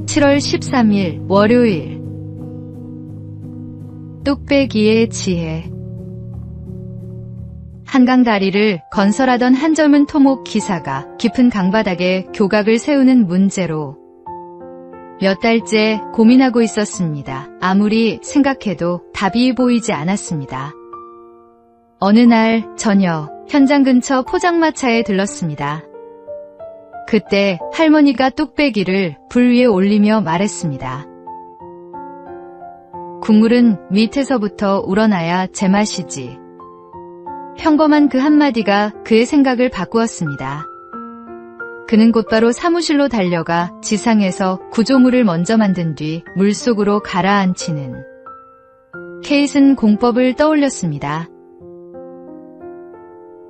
7월 13일 월요일. 뚝배기의 지혜. 한강 다리를 건설하던 한 젊은 토목 기사가 깊은 강바닥에 교각을 세우는 문제로 몇 달째 고민하고 있었습니다. 아무리 생각해도 답이 보이지 않았습니다. 어느 날 저녁, 현장 근처 포장마차에 들렀습니다. 그때 할머니가 뚝배기를 불 위에 올리며 말했습니다. 국물은 밑에서부터 우러나야 제맛이지. 평범한 그 한마디가 그의 생각을 바꾸었습니다. 그는 곧바로 사무실로 달려가 지상에서 구조물을 먼저 만든 뒤 물속으로 가라앉히는 케이슨 공법을 떠올렸습니다.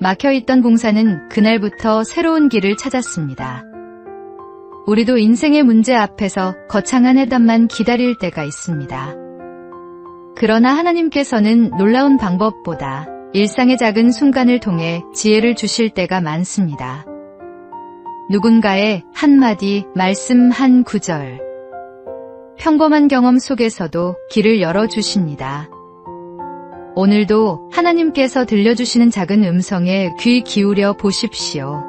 막혀있던 봉사는 그날부터 새로운 길을 찾았습니다. 우리도 인생의 문제 앞에서 거창한 해답만 기다릴 때가 있습니다. 그러나 하나님께서는 놀라운 방법보다 일상의 작은 순간을 통해 지혜를 주실 때가 많습니다. 누군가의 한마디, 말씀 한 구절, 평범한 경험 속에서도 길을 열어주십니다. 오늘도 하나님께서 들려주시는 작은 음성에 귀 기울여 보십시오.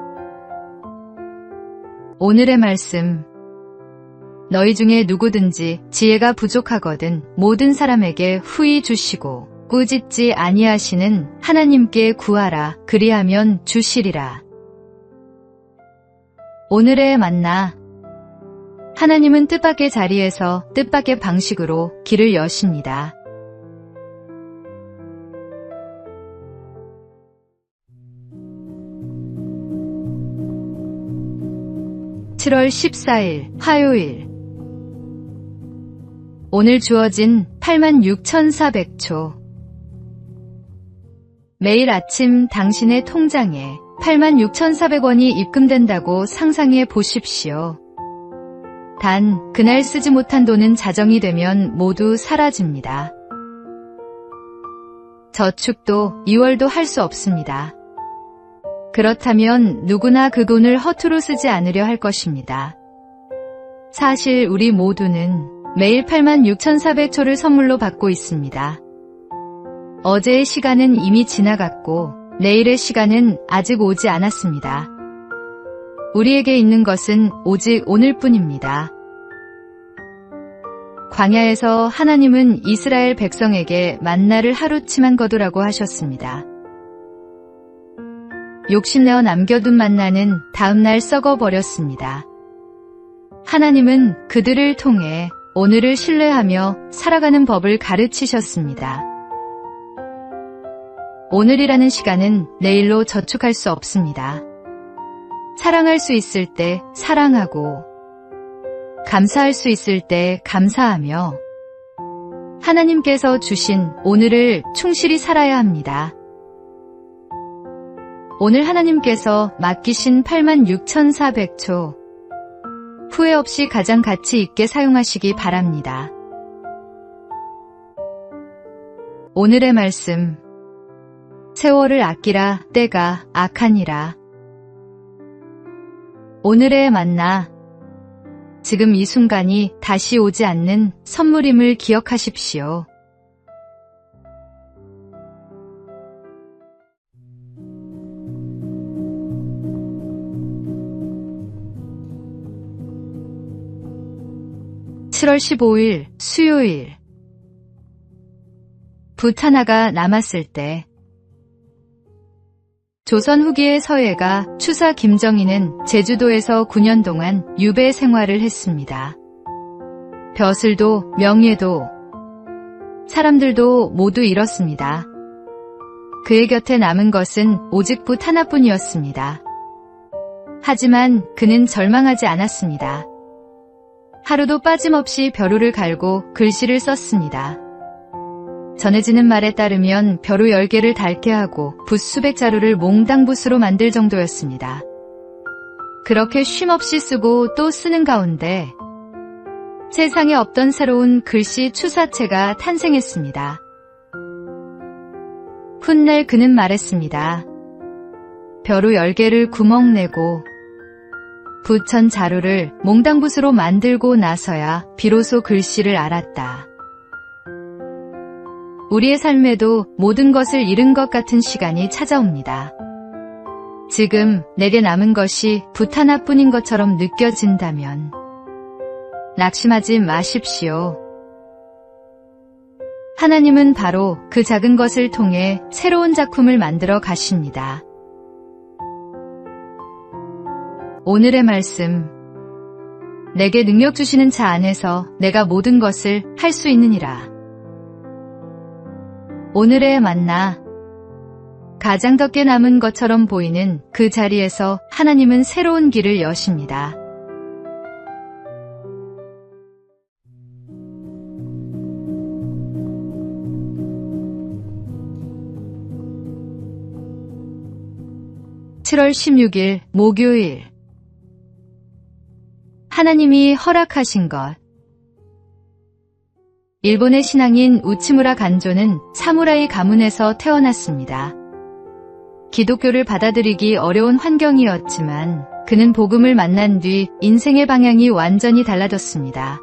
오늘의 말씀. 너희 중에 누구든지 지혜가 부족하거든 모든 사람에게 후히 주시고 꾸짖지 아니하시는 하나님께 구하라. 그리하면 주시리라. 오늘의 만나. 하나님은 뜻밖의 자리에서 뜻밖의 방식으로 길을 여십니다. (7월 14일) 화요일. 오늘 주어진 86,400초. 매일 아침 당신의 통장에 86,400원이 입금된다고 상상해 보십시오. 단, 그날 쓰지 못한 돈은 자정이 되면 모두 사라집니다. 저축도 2월도 할 수 없습니다. 그렇다면 누구나 그 돈을 허투루 쓰지 않으려 할 것입니다. 사실 우리 모두는 매일 86,400초를 선물로 받고 있습니다. 어제의 시간은 이미 지나갔고 내일의 시간은 아직 오지 않았습니다. 우리에게 있는 것은 오직 오늘뿐입니다. 광야에서 하나님은 이스라엘 백성에게 만나를 하루치만 거두라고 하셨습니다. 욕심내어 남겨둔 만나는 다음날 썩어버렸습니다. 하나님은 그들을 통해 오늘을 신뢰하며 살아가는 법을 가르치셨습니다. 오늘이라는 시간은 내일로 저축할 수 없습니다. 사랑할 수 있을 때 사랑하고 감사할 수 있을 때 감사하며 하나님께서 주신 오늘을 충실히 살아야 합니다. 오늘 하나님께서 맡기신 86,400초 후회 없이 가장 가치 있게 사용하시기 바랍니다. 오늘의 말씀. 세월을 아끼라. 때가 악하니라. 오늘의 만나. 지금 이 순간이 다시 오지 않는 선물임을 기억하십시오. (7월 15일) 수요일. 붓 하나가 남았을 때. 조선 후기의 서예가 추사 김정희는 제주도에서 9년 동안 유배 생활을 했습니다. 벼슬도 명예도 사람들도 모두 잃었습니다. 그의 곁에 남은 것은 오직 붓 하나뿐이었습니다. 하지만 그는 절망하지 않았습니다. 하루도 빠짐없이 벼루를 갈고 글씨를 썼습니다. 전해지는 말에 따르면 벼루 10개를 닳게 하고 붓 수백 자루를 몽당붓으로 만들 정도였습니다. 그렇게 쉼없이 쓰고 또 쓰는 가운데 세상에 없던 새로운 글씨 추사체가 탄생했습니다. 훗날 그는 말했습니다. 벼루 10개를 구멍내고 부천 자루를 몽당붓으로 만들고 나서야 비로소 글씨를 알았다. 우리의 삶에도 모든 것을 잃은 것 같은 시간이 찾아옵니다. 지금 내게 남은 것이 붓 하나뿐인 것처럼 느껴진다면 낙심하지 마십시오. 하나님은 바로 그 작은 것을 통해 새로운 작품을 만들어 가십니다. 오늘의 말씀. 내게 능력 주시는 자 안에서 내가 모든 것을 할 수 있느니라. 오늘의 만나. 가장 적게 남은 것처럼 보이는 그 자리에서 하나님은 새로운 길을 여십니다. (7월 16일) 목요일. 하나님이 허락하신 것. 일본의 신앙인 우치무라 간조는 사무라이 가문에서 태어났습니다. 기독교를 받아들이기 어려운 환경이었지만 그는 복음을 만난 뒤 인생의 방향이 완전히 달라졌습니다.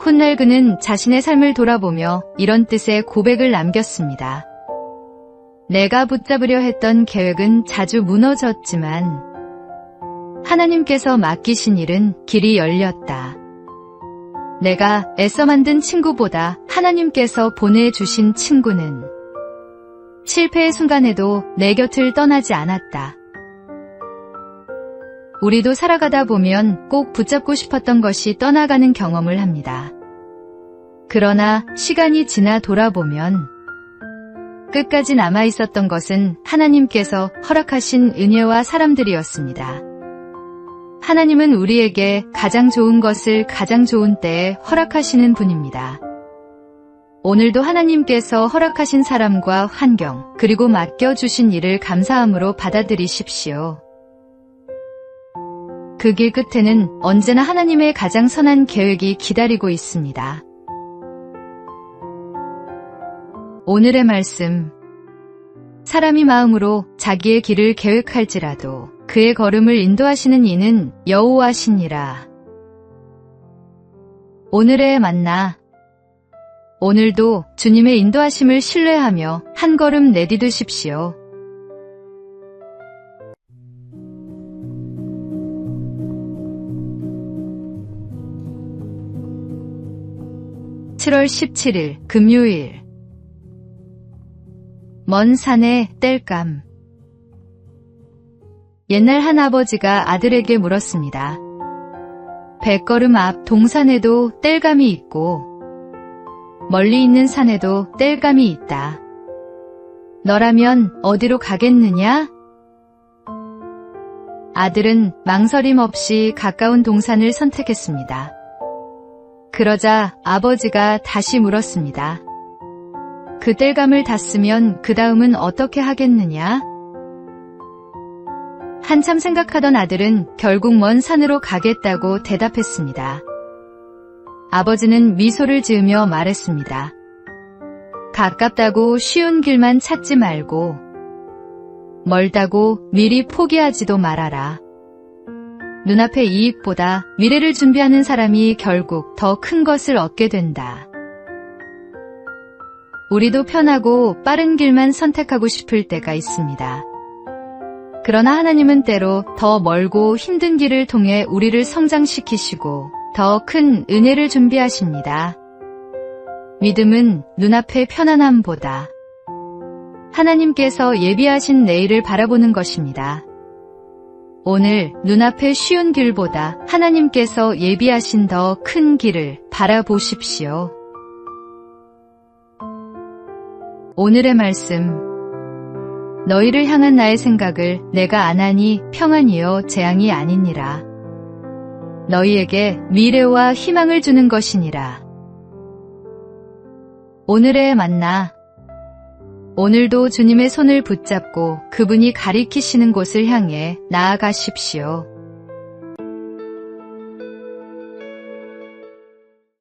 훗날 그는 자신의 삶을 돌아보며 이런 뜻의 고백을 남겼습니다. 내가 붙잡으려 했던 계획은 자주 무너졌지만 하나님께서 맡기신 일은 길이 열렸다. 내가 애써 만든 친구보다 하나님께서 보내주신 친구는 실패의 순간에도 내 곁을 떠나지 않았다. 우리도 살아가다 보면 꼭 붙잡고 싶었던 것이 떠나가는 경험을 합니다. 그러나 시간이 지나 돌아보면 끝까지 남아있었던 것은 하나님께서 허락하신 은혜와 사람들이었습니다. 하나님은 우리에게 가장 좋은 것을 가장 좋은 때에 허락하시는 분입니다. 오늘도 하나님께서 허락하신 사람과 환경, 그리고 맡겨주신 일을 감사함으로 받아들이십시오. 그 길 끝에는 언제나 하나님의 가장 선한 계획이 기다리고 있습니다. 오늘의 말씀. 사람이 마음으로 자기의 길을 계획할지라도 그의 걸음을 인도하시는 이는 여호와시니라. 오늘의 만나. 오늘도 주님의 인도하심을 신뢰하며 한 걸음 내디디십시오. (7월 17일) 금요일. 먼 산의 땔감. 옛날 한 아버지가 아들에게 물었습니다. 100걸음 앞 동산에도 땔감이 있고 멀리 있는 산에도 땔감이 있다. 너라면 어디로 가겠느냐? 아들은 망설임 없이 가까운 동산을 선택했습니다. 그러자 아버지가 다시 물었습니다. 그 땔감을 땄으면 그 다음은 어떻게 하겠느냐? 한참 생각하던 아들은 결국 먼 산으로 가겠다고 대답했습니다. 아버지는 미소를 지으며 말했습니다. 가깝다고 쉬운 길만 찾지 말고 멀다고 미리 포기하지도 말아라. 눈앞의 이익보다 미래를 준비하는 사람이 결국 더 큰 것을 얻게 된다. 우리도 편하고 빠른 길만 선택하고 싶을 때가 있습니다. 그러나 하나님은 때로 더 멀고 힘든 길을 통해 우리를 성장시키시고 더 큰 은혜를 준비하십니다. 믿음은 눈앞의 편안함보다 하나님께서 예비하신 내일을 바라보는 것입니다. 오늘 눈앞의 쉬운 길보다 하나님께서 예비하신 더 큰 길을 바라보십시오. 오늘의 말씀. 너희를 향한 나의 생각을 내가 아나니 평안이요 재앙이 아니니라. 너희에게 미래와 희망을 주는 것이니라. 오늘의 만나. 오늘도 주님의 손을 붙잡고 그분이 가리키시는 곳을 향해 나아가십시오.